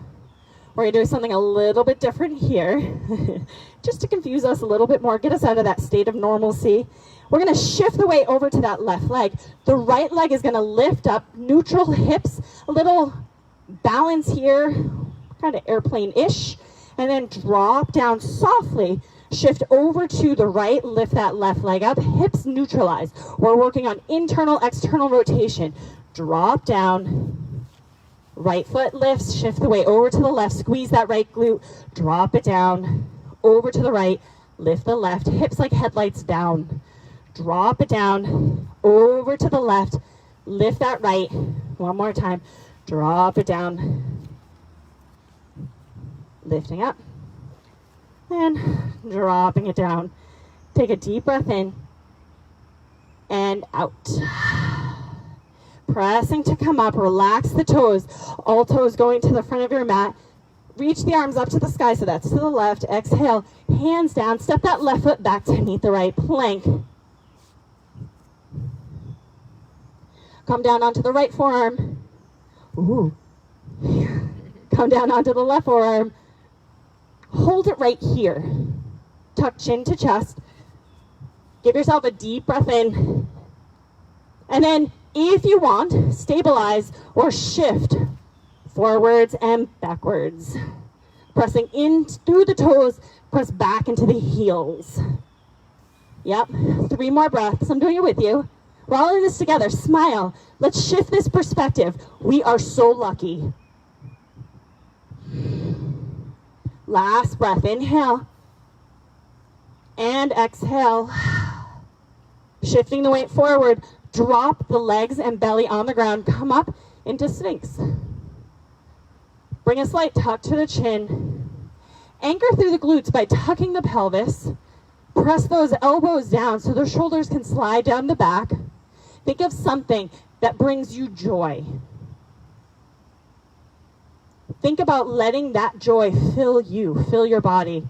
[SPEAKER 1] We're going to do something a little bit different here, just to confuse us a little bit more, get us out of that state of normalcy. We're going to shift the weight over to that left leg. The right leg is going to lift up, neutral hips, a little balance here, kind of airplane-ish, and then drop down softly. Shift over to the right, lift that left leg up, hips neutralize. We're working on internal, external rotation. Drop down, right foot lifts, shift the weight over to the left, squeeze that right glute, drop it down, over to the right, lift the left, hips like headlights down, drop it down, over to the left, lift that right, one more time, drop it down, lifting up, and dropping it down. Take a deep breath in, and out. Pressing to come up, relax the toes, all toes going to the front of your mat. Reach the arms up to the sky, so that's to the left. Exhale, hands down, step that left foot back to meet the right, plank. Come down onto the right forearm. Ooh. Come down onto the left forearm. Hold it right here. Tuck chin to chest. Give yourself a deep breath in. And then, if you want, stabilize or shift forwards and backwards. Pressing in through the toes, press back into the heels. Yep, 3 more breaths. I'm doing it with you. We're all in this together. Smile. Let's shift this perspective. We are so lucky. Last breath. Inhale. And exhale. Shifting the weight forward. Drop the legs and belly on the ground. Come up into Sphinx. Bring a slight tuck to the chin. Anchor through the glutes by tucking the pelvis. Press those elbows down so the shoulders can slide down the back. Think of something that brings you joy. Think about letting that joy fill you, fill your body.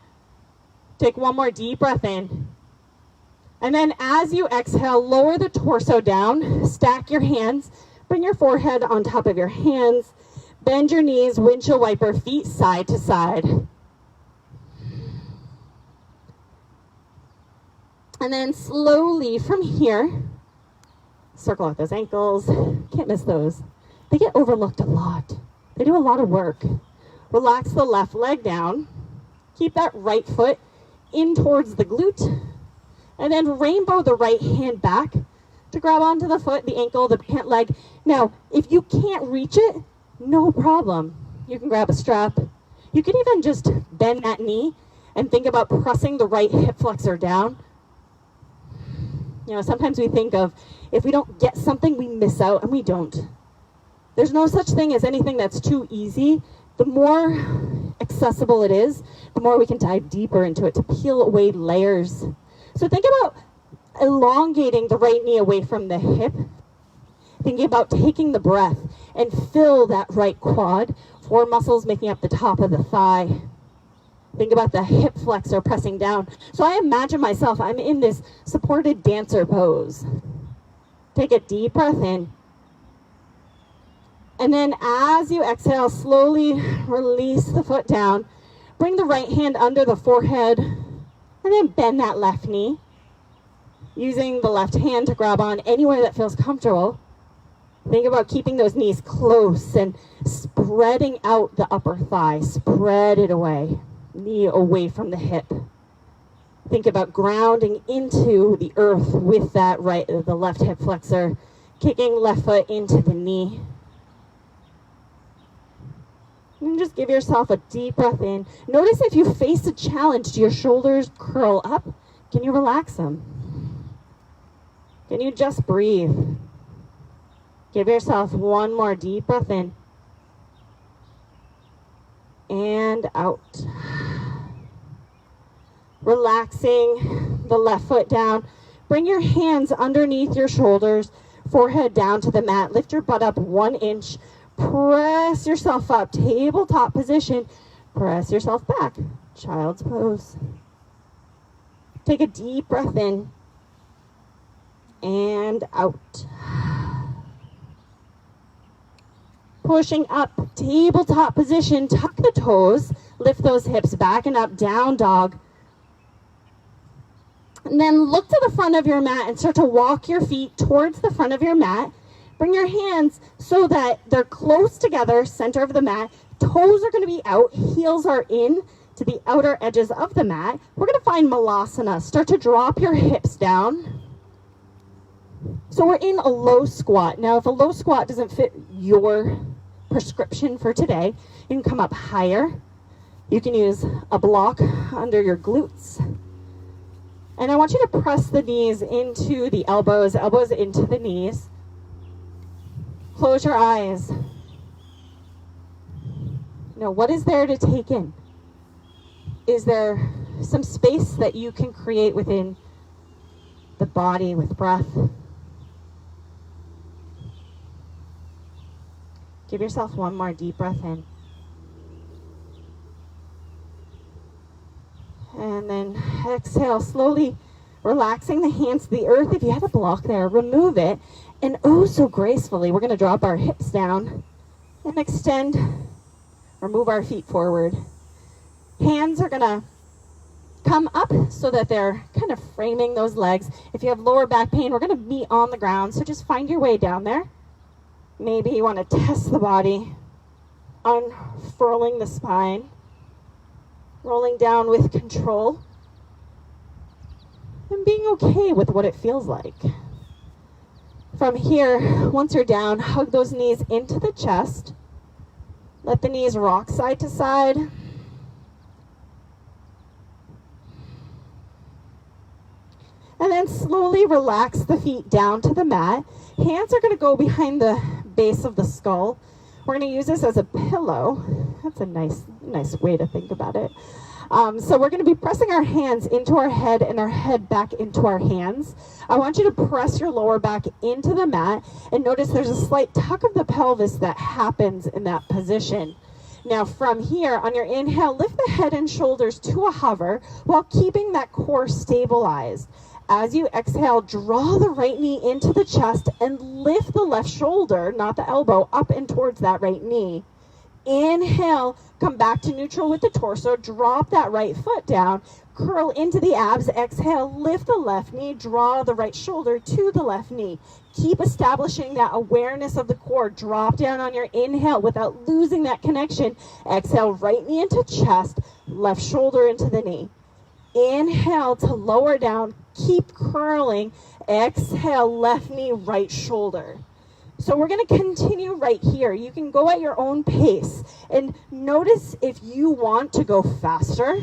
[SPEAKER 1] Take 1 more deep breath in. And then as you exhale, lower the torso down, stack your hands, bring your forehead on top of your hands, bend your knees, windshield wiper, feet side to side. And then slowly from here, circle out those ankles. Can't miss those. They get overlooked a lot. They do a lot of work. Relax the left leg down. Keep that right foot in towards the glute. And then rainbow the right hand back to grab onto the foot, the ankle, the pant leg. Now, if you can't reach it, no problem. You can grab a strap. You can even just bend that knee and think about pressing the right hip flexor down. You know, sometimes we think of if we don't get something, we miss out, and we don't. There's no such thing as anything that's too easy. The more accessible it is, the more we can dive deeper into it to peel away layers. So think about elongating the right knee away from the hip. Thinking about taking the breath and fill that right quad. 4 muscles making up the top of the thigh. Think about the hip flexor pressing down. So I imagine myself, I'm in this supported dancer pose. Take a deep breath in. And then as you exhale, slowly release the foot down. Bring the right hand under the forehead. And then bend that left knee. Using the left hand to grab on anywhere that feels comfortable. Think about keeping those knees close and spreading out the upper thigh. Spread it away. Knee away from the hip. Think about grounding into the earth with that the left hip flexor. Kicking left foot into the knee. And just give yourself a deep breath in. Notice if you face a challenge, do your shoulders curl up? Can you relax them? Can you just breathe? Give yourself one more deep breath in. And out. Relaxing the left foot down. Bring your hands underneath your shoulders, forehead down to the mat. Lift your butt up 1 inch. Press yourself up, tabletop position. Press yourself back, child's pose. Take a deep breath in and out. Pushing up, tabletop position. Tuck the toes, lift those hips back and up, down dog. And then look to the front of your mat and start to walk your feet towards the front of your mat. Bring your hands so that they're close together, center of the mat. Toes are going to be out, heels are in to the outer edges of the mat. We're going to find Malasana. Start to drop your hips down. So we're in a low squat. Now, if a low squat doesn't fit your prescription for today, you can come up higher. You can use a block under your glutes. And I want you to press the knees into the elbows, elbows into the knees. Close your eyes. Now, what is there to take in? Is there some space that you can create within the body with breath? Give yourself one more deep breath in. And then exhale, slowly relaxing the hands to the earth. If you have a block there, remove it. And oh, so gracefully, we're going to drop our hips down and extend or move our feet forward. Hands are going to come up so that they're kind of framing those legs. If you have lower back pain, we're going to be on the ground. So just find your way down there. Maybe you want to test the body, unfurling the spine, rolling down with control, and being okay with what it feels like. From here, once you're down, hug those knees into the chest. Let the knees rock side to side. And then slowly relax the feet down to the mat. Hands are going to go behind the base of the skull. We're going to use this as a pillow. That's a nice way to think about it. So we're going to be pressing our hands into our head and our head back into our hands. I want you to press your lower back into the mat and notice there's a slight tuck of the pelvis that happens in that position. Now from here, on your inhale, lift the head and shoulders to a hover while keeping that core stabilized. As you exhale, draw the right knee into the chest and lift the left shoulder, not the elbow, up and towards that right knee. Inhale, come back to neutral with the torso, drop that right foot down, curl into the abs, exhale, lift the left knee, draw the right shoulder to the left knee. Keep establishing that awareness of the core, drop down on your inhale without losing that connection. Exhale, right knee into chest, left shoulder into the knee. Inhale to lower down, keep curling, exhale, left knee, right shoulder. So we're going to continue right here. You can go at your own pace and notice if you want to go faster,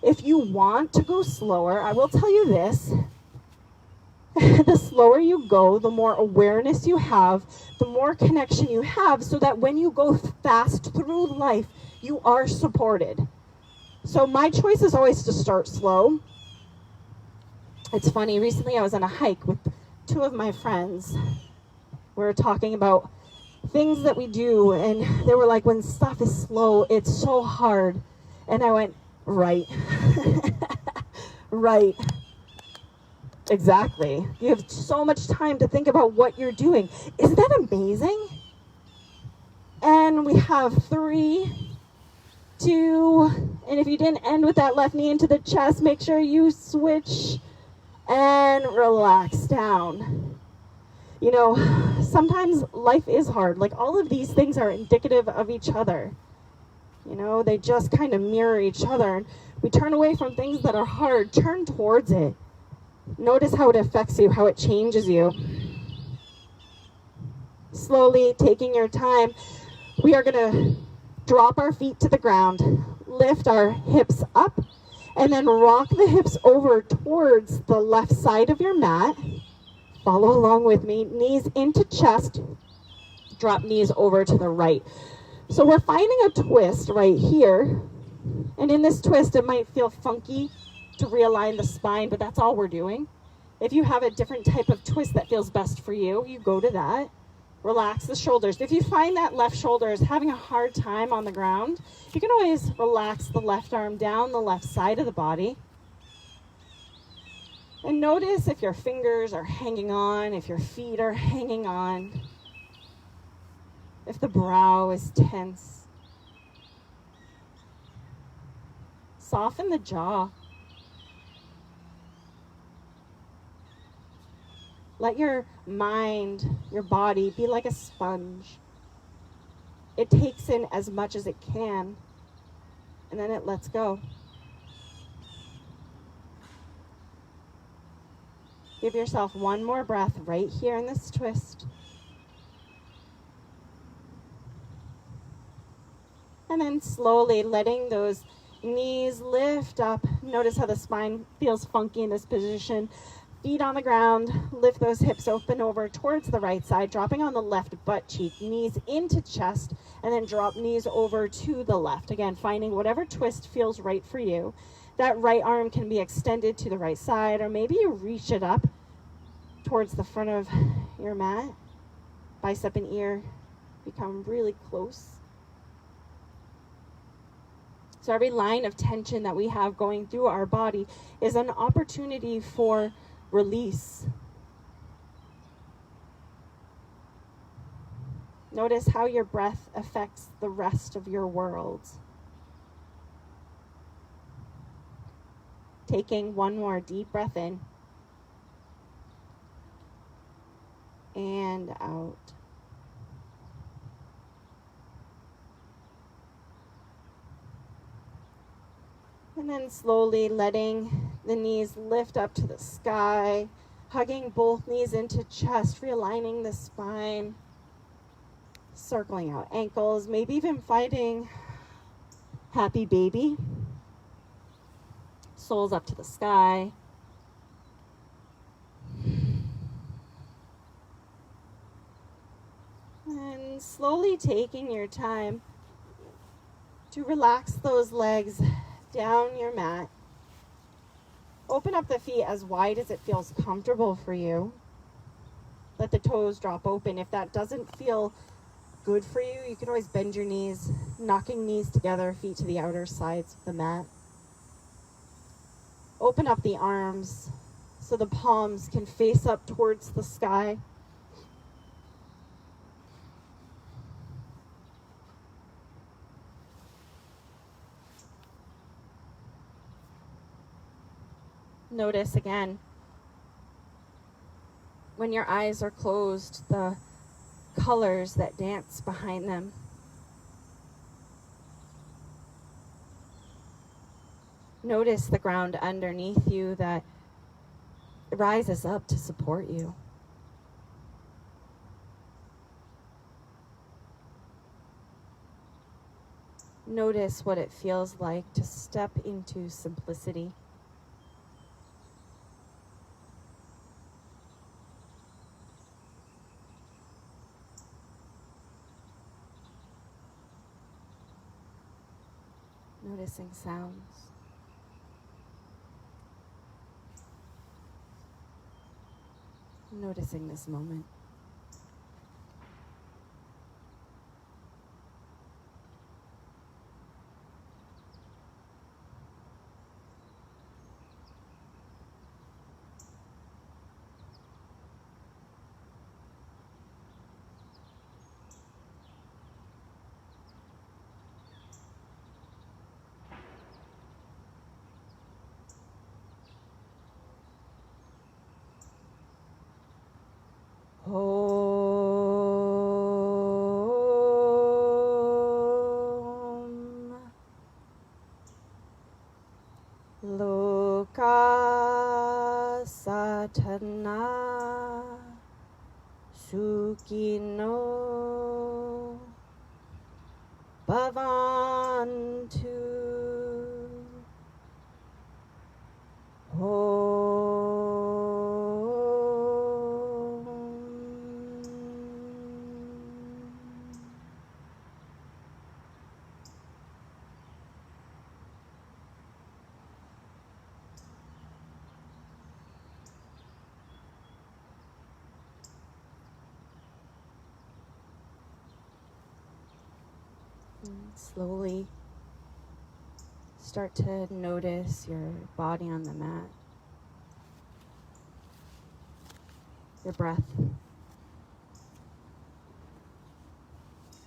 [SPEAKER 1] if you want to go slower. I will tell you this, the slower you go, the more awareness you have, the more connection you have, so that when you go fast through life, you are supported. So my choice is always to start slow. It's funny, recently I was on a hike with two of my friends. We were talking about things that we do, and they were like, when stuff is slow, it's so hard. And I went, right. Right. Exactly. You have so much time to think about what you're doing. Isn't that amazing? And we have 3, 2, and if you didn't end with that left knee into the chest, make sure you switch and relax down. You know, sometimes life is hard. Like, all of these things are indicative of each other. You know, they just kind of mirror each other. We turn away from things that are hard. Turn towards it. Notice how it affects you, how it changes you. Slowly, taking your time, we are going to Drop our feet to the ground, lift our hips up, and then rock the hips over towards the left side of your mat. Follow along with me, knees into chest, drop knees over to the right. So we're finding a twist right here, and in this twist it might feel funky to realign the spine, but that's all we're doing. If you have a different type of twist that feels best for you, you go to that. Relax the shoulders. If you find that left shoulder is having a hard time on the ground, you can always relax the left arm down the left side of the body. And notice if your fingers are hanging on, if your feet are hanging on, if the brow is tense. Soften the jaw. Let your mind, your body be like a sponge. It takes in as much as it can, and then it lets go. Give yourself one more breath right here in this twist. And then slowly letting those knees lift up. Notice how the spine feels funky in this position. Feet on the ground, lift those hips open over towards the right side, dropping on the left butt cheek, knees into chest, and then drop knees over to the left. Again, finding whatever twist feels right for you. That right arm can be extended to the right side, or maybe you reach it up towards the front of your mat. Bicep and ear become really close. So every line of tension that we have going through our body is an opportunity for release. Notice how your breath affects the rest of your world. Taking one more deep breath in and out. And then slowly letting the knees lift up to the sky, hugging both knees into chest, realigning the spine, circling out ankles, maybe even finding happy baby. Soles up to the sky. And slowly taking your time to relax those legs down your mat. Open up the feet as wide as it feels comfortable for you. Let the toes drop open. If that doesn't feel good for you, you can always bend your knees, knocking knees together, feet to the outer sides of the mat. Open up the arms so the palms can face up towards the sky. Notice again, when your eyes are closed, the colors that dance behind them. Notice the ground underneath you that rises up to support you. Notice what it feels like to step into simplicity. Noticing sounds. Noticing this moment. Om Loka Satana Sukino Bhavantu. Slowly start to notice your body on the mat, your breath,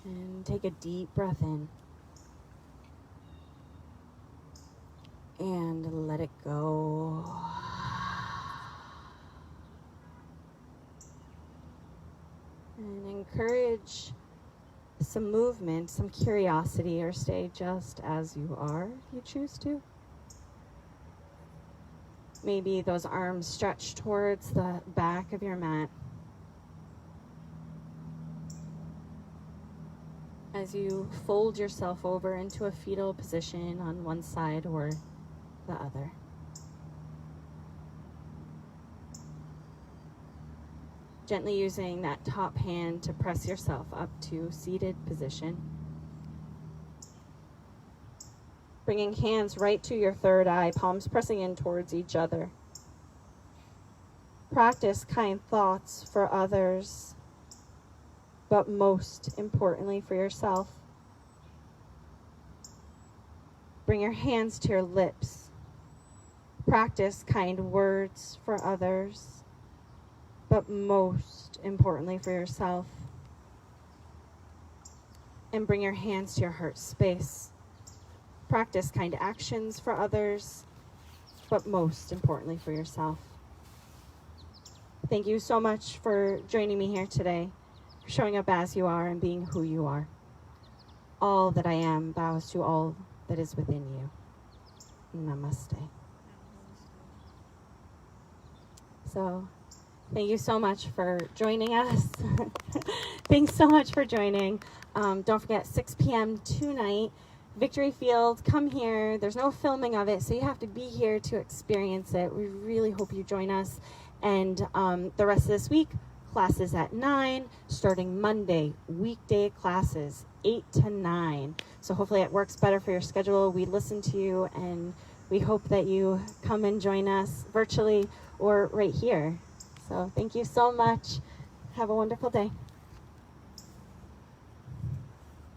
[SPEAKER 1] and take a deep breath in and let it go. And encourage some movement, some curiosity, or stay just as you are if you choose to. Maybe those arms stretch towards the back of your mat as you fold yourself over into a fetal position on one side or the other. Gently using that top hand to press yourself up to seated position. Bringing hands right to your third eye, palms pressing in towards each other. Practice kind thoughts for others, but most importantly for yourself. Bring your hands to your lips. Practice kind words for others, but most importantly for yourself. And bring your hands to your heart space. Practice kind actions for others, but most importantly for yourself. Thank you so much for joining me here today, for showing up as you are and being who you are. All that I am bows to all that is within you. Namaste. So, thank you so much for joining us. Thanks so much for joining. Don't forget, 6 p.m. tonight, Victory Field. Come here. There's no filming of it, so you have to be here to experience it. We really hope you join us. And the rest of this week, classes at 9, starting Monday, weekday classes, 8 to 9. So hopefully it works better for your schedule. We listen to you, and we hope that you come and join us virtually or right here. So thank you so much. Have a wonderful day.